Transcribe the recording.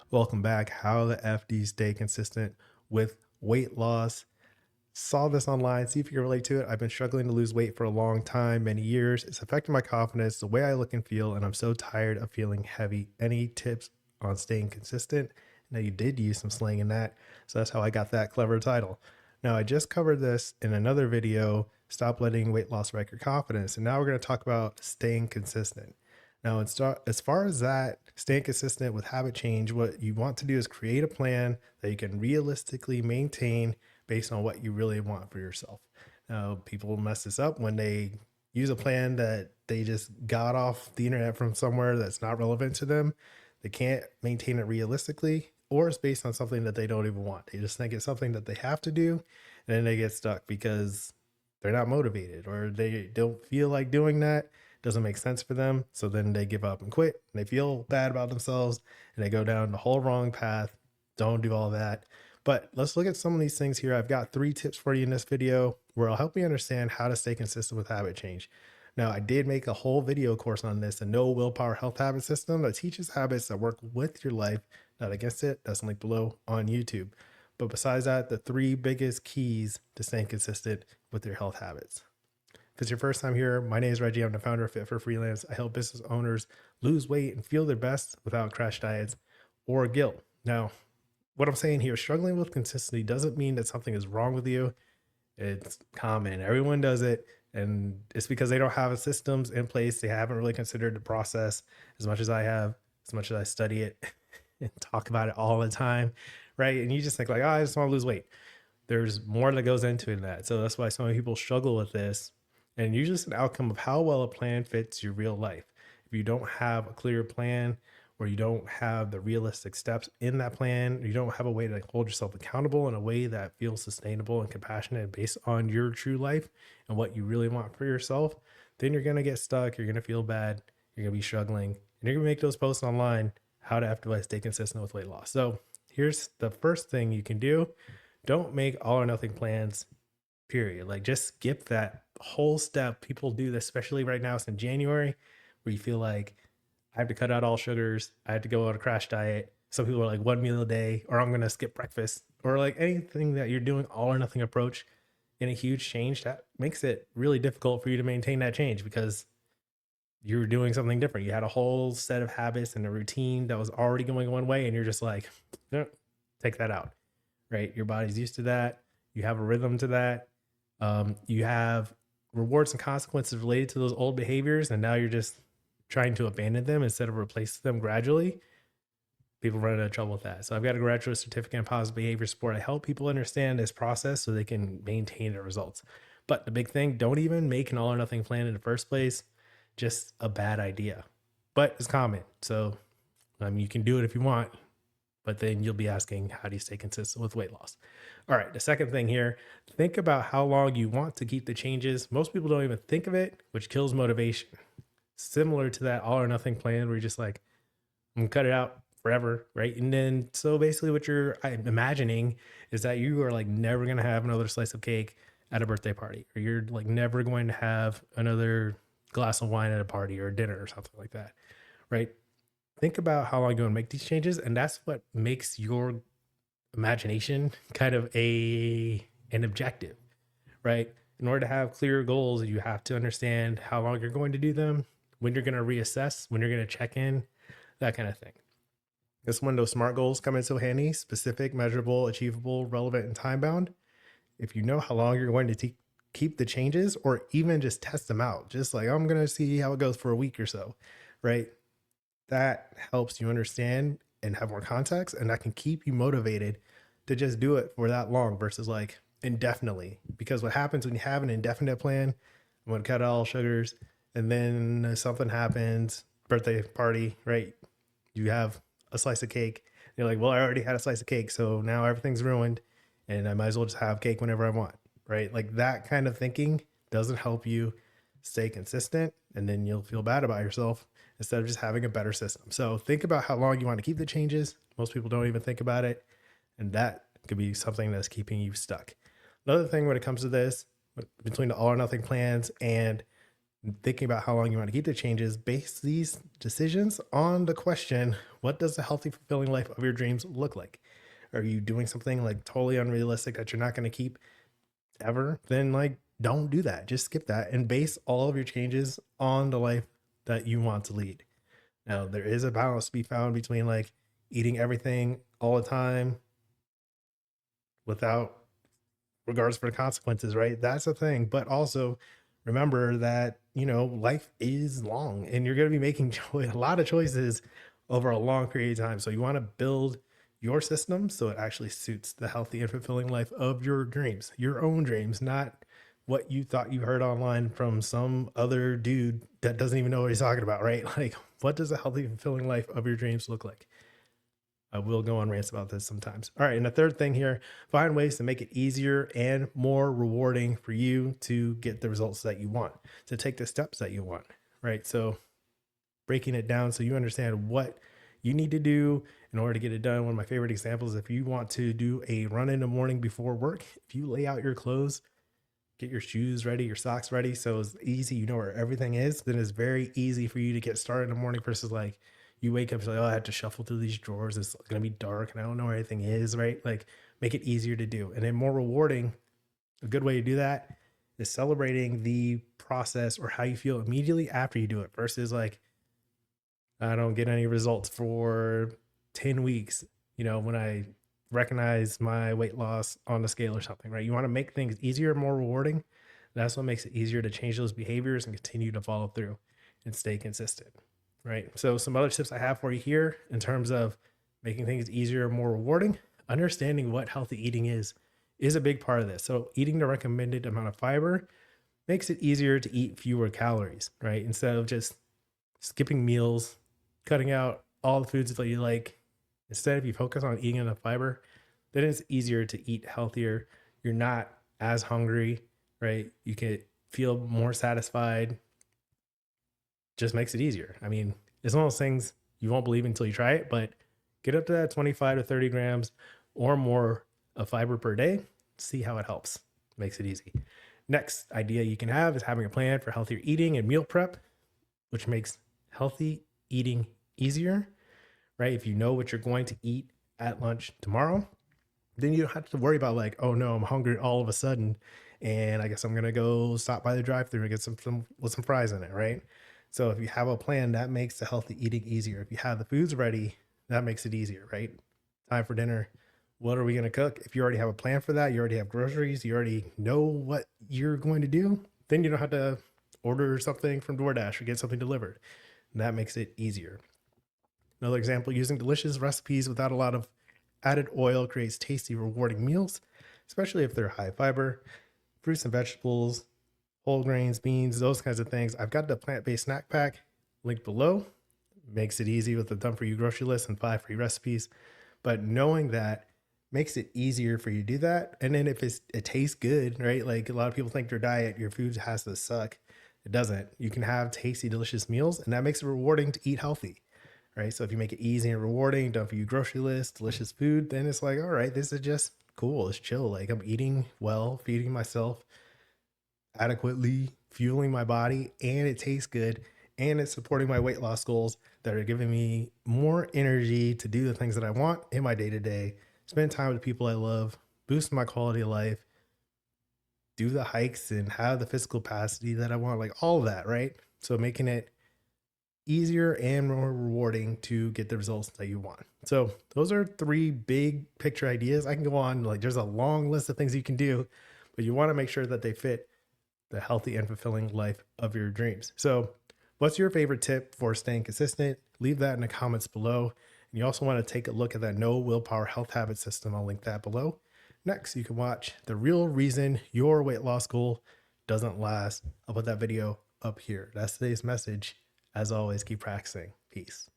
Welcome back. How the F do you stay consistent with weight loss? Saw this online. See if you can relate to it. I've been struggling to lose weight for a long time, many years. It's affecting my confidence, the way I look and feel, and I'm so tired of feeling heavy. Any tips on staying consistent? Now, you did use some slang in that. So that's how I got that clever title. Now, I just covered this in another video, Stop Letting Weight Loss Wreck Your Confidence. And now we're going to talk about staying consistent. Now, as far as that, staying consistent with habit change, what you want to do is create a plan that you can realistically maintain based on what you really want for yourself. Now, people mess this up when they use a plan that they just got off the internet from somewhere that's not relevant to them. They can't maintain it realistically, or it's based on something that they don't even want. They just think it's something that they have to do, and then they get stuck because they're not motivated or they don't feel like doing that. Doesn't make sense for them. So then they give up and quit. And they feel bad about themselves and they go down the whole wrong path. Don't do all that. But let's look at some of these things here. I've got 3 tips for you in this video where I'll help you understand how to stay consistent with habit change. Now, I did make a whole video course on this, a no willpower health habit system that teaches habits that work with your life, not against it. That's linked below on YouTube. But besides that, the 3 biggest keys to staying consistent with your health habits. If it's your first time here, my name is Reggie. I'm the founder of Fit for Freelance. I help business owners lose weight and feel their best without crash diets or guilt. Now, what I'm saying here, struggling with consistency doesn't mean that something is wrong with you. It's common. Everyone does it. And it's because they don't have systems in place. They haven't really considered the process as much as I have, as much as I study it and talk about it all the time. Right. And you just think like, oh, I just want to lose weight. There's more that goes into that. So that's why so many people struggle with this. And usually it's an outcome of how well a plan fits your real life. If you don't have a clear plan, or you don't have the realistic steps in that plan, you don't have a way to hold yourself accountable in a way that feels sustainable and compassionate based on your true life and what you really want for yourself, then you're going to get stuck. You're going to feel bad. You're going to be struggling, and you're going to make those posts online, how to afterlife stay consistent with weight loss. So here's the first thing you can do. Don't make all or nothing plans, period. Like just skip that whole step. People do this, especially right now. It's in January where you feel like I have to cut out all sugars. I have to go on a crash diet. Some people are like 1 meal a day, or I'm going to skip breakfast, or like anything that you're doing all or nothing approach in a huge change that makes it really difficult for you to maintain that change because you're doing something different. You had a whole set of habits and a routine that was already going one way. And you're just like, take that out, right? Your body's used to that. You have a rhythm to that. You have rewards and consequences related to those old behaviors. And now you're just trying to abandon them instead of replace them gradually. People run into trouble with that. So I've got a graduate certificate in positive behavior support. I help people understand this process so they can maintain the results. But the big thing, don't even make an all or nothing plan in the first place. Just a bad idea, but it's common. So you can do it if you want, but then you'll be asking, how do you stay consistent with weight loss? All right, the second thing here, think about how long you want to keep the changes. Most people don't even think of it, which kills motivation. Similar to that all or nothing plan where you're just like, I'm gonna cut it out forever, right? And then, so basically what you're imagining is that you are like never gonna have another slice of cake at a birthday party, or you're like never going to have another glass of wine at a party or a dinner or something like that, right? Think about how long you want to make these changes, and that's what makes your imagination kind of an objective, right? In order to have clear goals, you have to understand how long you're going to do them, when you're going to reassess, when you're going to check in, that kind of thing. This when those SMART goals come in so handy: specific, measurable, achievable, relevant, and time bound. If you know how long you're going to keep the changes, or even just test them out, just like, I'm going to see how it goes for a week or so, right? That helps you understand and have more context, and that can keep you motivated to just do it for that long versus like indefinitely. Because what happens when you have an indefinite plan, I'm going to cut all sugars, and then something happens, birthday party, right? You have a slice of cake. You're like, well, I already had a slice of cake, so now everything's ruined, and I might as well just have cake whenever I want, right? Like that kind of thinking doesn't help you stay consistent, and then you'll feel bad about yourself instead of just having a better system. So think about how long you want to keep the changes. Most people don't even think about it, and that could be something that's keeping you stuck. Another thing when it comes to this, between the all or nothing plans and thinking about how long you want to keep the changes, base these decisions on the question, what does a healthy, fulfilling life of your dreams look like? Are you doing something like totally unrealistic that you're not going to keep ever? Then like don't do that. Just skip that and base all of your changes on the life that you want to lead. Now, there is a balance to be found between like eating everything all the time without regards for the consequences, right? That's a thing. But also remember that, life is long and you're going to be making a lot of choices over a long period of time. So you want to build your system so it actually suits the healthy and fulfilling life of your dreams, your own dreams, not what you thought you heard online from some other dude that doesn't even know what he's talking about, right? Like, what does a healthy, fulfilling life of your dreams look like? I will go on rants about this sometimes. All right. And the third thing here, find ways to make it easier and more rewarding for you to get the results that you want, to take the steps that you want, right? So breaking it down so you understand what you need to do in order to get it done. One of my favorite examples, if you want to do a run in the morning before work, if you lay out your clothes, get your shoes ready, your socks ready, so it's easy, you know where everything is, then it's very easy for you to get started in the morning versus like you wake up, like, oh, I have to shuffle through these drawers. It's going to be dark and I don't know where anything is, right? Like make it easier to do. And then more rewarding, a good way to do that is celebrating the process or how you feel immediately after you do it versus like, I don't get any results for 10 weeks, when I recognize my weight loss on the scale or something, right? You want to make things easier, more rewarding. That's what makes it easier to change those behaviors and continue to follow through and stay consistent, right? So some other tips I have for you here in terms of making things easier, more rewarding, understanding what healthy eating is a big part of this. So eating the recommended amount of fiber makes it easier to eat fewer calories, right? Instead of just skipping meals, cutting out all the foods that you like. Instead, if you focus on eating enough fiber, then it's easier to eat healthier. You're not as hungry, right? You can feel more satisfied. Just makes it easier. I mean, it's one of those things you won't believe until you try it, but get up to that 25 to 30 grams or more of fiber per day. See how it helps. Makes it easy. Next idea you can have is having a plan for healthier eating and meal prep, which makes healthy eating easier, right? If you know what you're going to eat at lunch tomorrow, then you don't have to worry about like, oh no, I'm hungry all of a sudden. And I guess I'm going to go stop by the drive-thru and get some with some fries in it, right? So if you have a plan, that makes the healthy eating easier. If you have the foods ready, that makes it easier, right? Time for dinner. What are we going to cook? If you already have a plan for that, you already have groceries, you already know what you're going to do, then you don't have to order something from DoorDash or get something delivered. And that makes it easier. Another example, using delicious recipes without a lot of added oil creates tasty, rewarding meals, especially if they're high fiber, fruits and vegetables, whole grains, beans, those kinds of things. I've got the plant-based snack pack linked below. Makes it easy with the done for you grocery list and 5 free recipes. But knowing that makes it easier for you to do that. And then if it tastes good, right? Like a lot of people think their diet, your food has to suck. It doesn't. You can have tasty, delicious meals, and that makes it rewarding to eat healthy, right? So if you make it easy and rewarding, done for you grocery list, delicious food, then it's like, all right, this is just cool. It's chill. Like I'm eating well, feeding myself adequately, fueling my body, and it tastes good. And it's supporting my weight loss goals that are giving me more energy to do the things that I want in my day to day, spend time with people I love, boost my quality of life, do the hikes and have the physical capacity that I want, like all of that, right? So making it easier and more rewarding to get the results that you want. So those are 3 big picture ideas. I can go on, like there's a long list of things you can do, but you want to make sure that they fit the healthy and fulfilling life of your dreams. So what's your favorite tip for staying consistent? Leave that in the comments below. And you also want to take a look at that No Willpower Health Habit System. I'll link that below. Next, you can watch The Real Reason Your Weight Loss Goal Doesn't Last. I'll put that video up here. That's today's message. As always, keep practicing. Peace.